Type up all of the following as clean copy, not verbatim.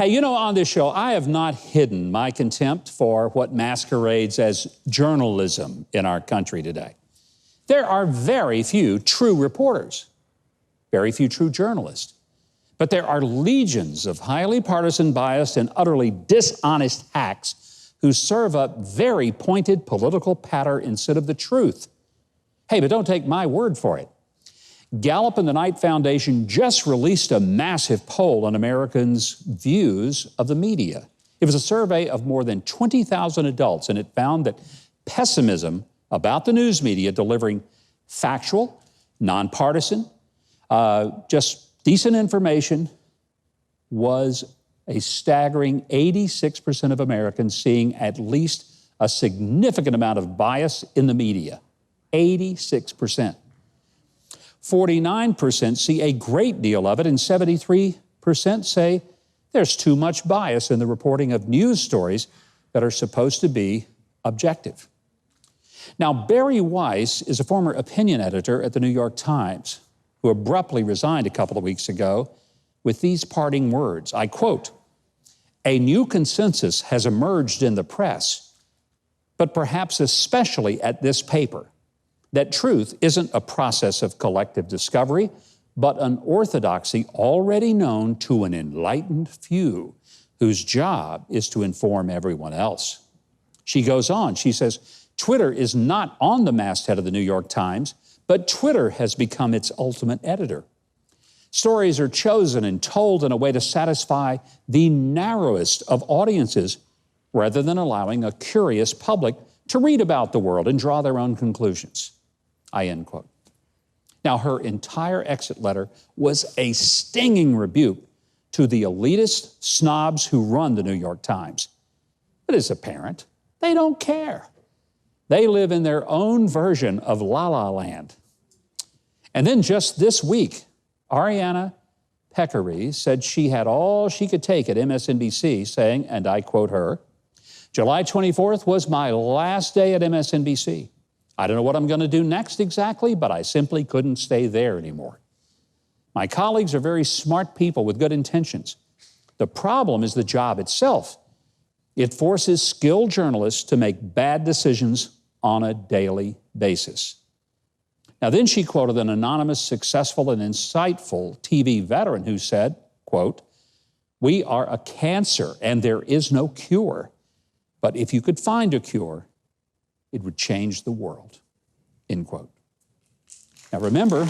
Hey, you know, on this show, I have not hidden my contempt for what masquerades as journalism in our country today. There are very few true reporters, very few true journalists. But there are legions of highly partisan, biased, and utterly dishonest hacks who serve up very pointed political patter instead of the truth. Hey, but don't take my word for it. Gallup and the Knight Foundation just released a massive poll on Americans' views of the media. It was a survey of more than 20,000 adults, and it found that pessimism about the news media delivering factual, nonpartisan, just decent information was a staggering 86% of Americans seeing at least a significant amount of bias in the media. 86%. 49% see a great deal of it, and 73% say there's too much bias in the reporting of news stories that are supposed to be objective. Now, Barry Weiss is a former opinion editor at the New York Times who abruptly resigned a couple of weeks ago with these parting words. I quote, "A new consensus has emerged in the press, but perhaps especially at this paper, that truth isn't a process of collective discovery, but an orthodoxy already known to an enlightened few whose job is to inform everyone else." She goes on, she says, "Twitter is not on the masthead of the New York Times, but Twitter has become its ultimate editor. Stories are chosen and told in a way to satisfy the narrowest of audiences rather than allowing a curious public to read about the world and draw their own conclusions." I end quote. Now, her entire exit letter was a stinging rebuke to the elitist snobs who run the New York Times. But it's apparent they don't care. They live in their own version of La La Land. And then just this week, Ariana Pekary said she had all she could take at MSNBC, saying, and I quote her, "July 24th was my last day at MSNBC. I don't know what I'm going to do next exactly, but I simply couldn't stay there anymore. My colleagues are very smart people with good intentions. The problem is the job itself. It forces skilled journalists to make bad decisions on a daily basis." Now, then she quoted an anonymous, successful, and insightful TV veteran who said, quote, "We are a cancer and there is no cure. But if you could find a cure, it would change the world," end quote. Now, remember,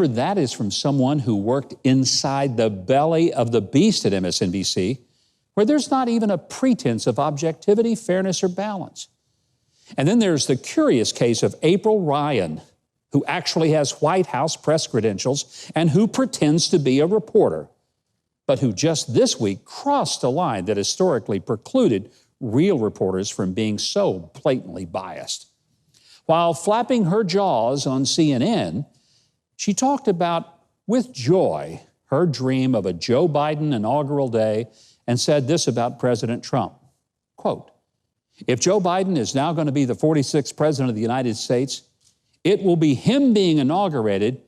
that is from someone who worked inside the belly of the beast at MSNBC, where there's not even a pretense of objectivity, fairness, or balance. And then there's the curious case of April Ryan, who actually has White House press credentials and who pretends to be a reporter, but who just this week crossed a line that historically precluded real reporters from being so blatantly biased. While flapping her jaws on CNN, she talked about, with joy, her dream of a Joe Biden inaugural day and said this about President Trump, quote, "If Joe Biden is now going to be the 46th president of the United States, it will be him being inaugurated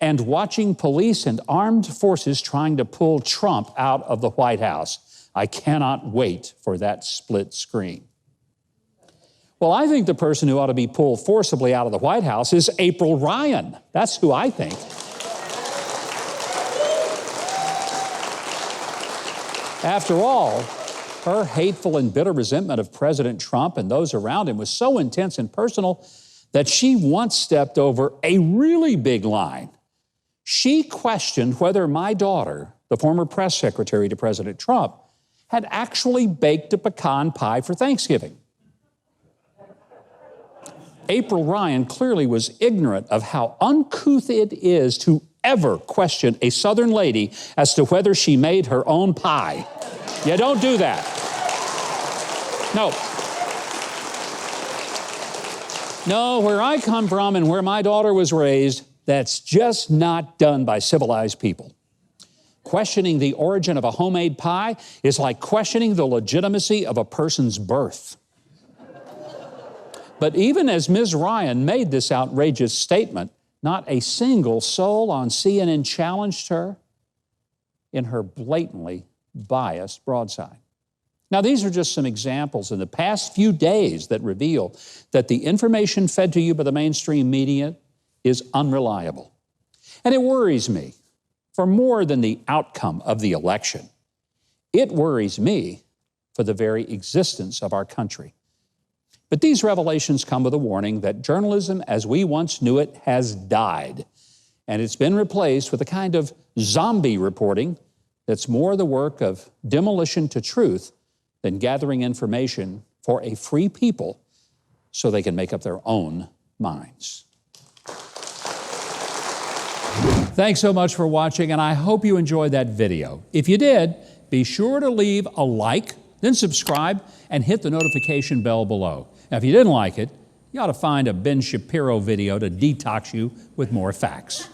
and watching police and armed forces trying to pull Trump out of the White House. I cannot wait for that split screen." Well, I think the person who ought to be pulled forcibly out of the White House is April Ryan. That's who I think. After all, her hateful and bitter resentment of President Trump and those around him was so intense and personal that she once stepped over a really big line. She questioned whether my daughter, the former press secretary to President Trump, had actually baked a pecan pie for Thanksgiving. April Ryan clearly was ignorant of how uncouth it is to ever question a Southern lady as to whether she made her own pie. You don't do that. No, where I come from and where my daughter was raised, that's just not done by civilized people. Questioning the origin of a homemade pie is like questioning the legitimacy of a person's birth. But even as Ms. Ryan made this outrageous statement, Not a single soul on CNN challenged her in her blatantly biased broadside. Now, these are just some examples in the past few days that reveal that the information fed to you by the mainstream media is unreliable. And it worries me for more than the outcome of the election. It worries me for the very existence of our country. But these revelations come with a warning that journalism as we once knew it has died, and it's been replaced with a kind of zombie reporting that's more the work of demolition to truth than gathering information for a free people so they can make up their own minds. Thanks so much for watching, and I hope you enjoyed that video. If you did, be sure to leave a like, then subscribe, and hit the notification bell below. Now, if you didn't like it, you ought to find a Ben Shapiro video to detox you with more facts.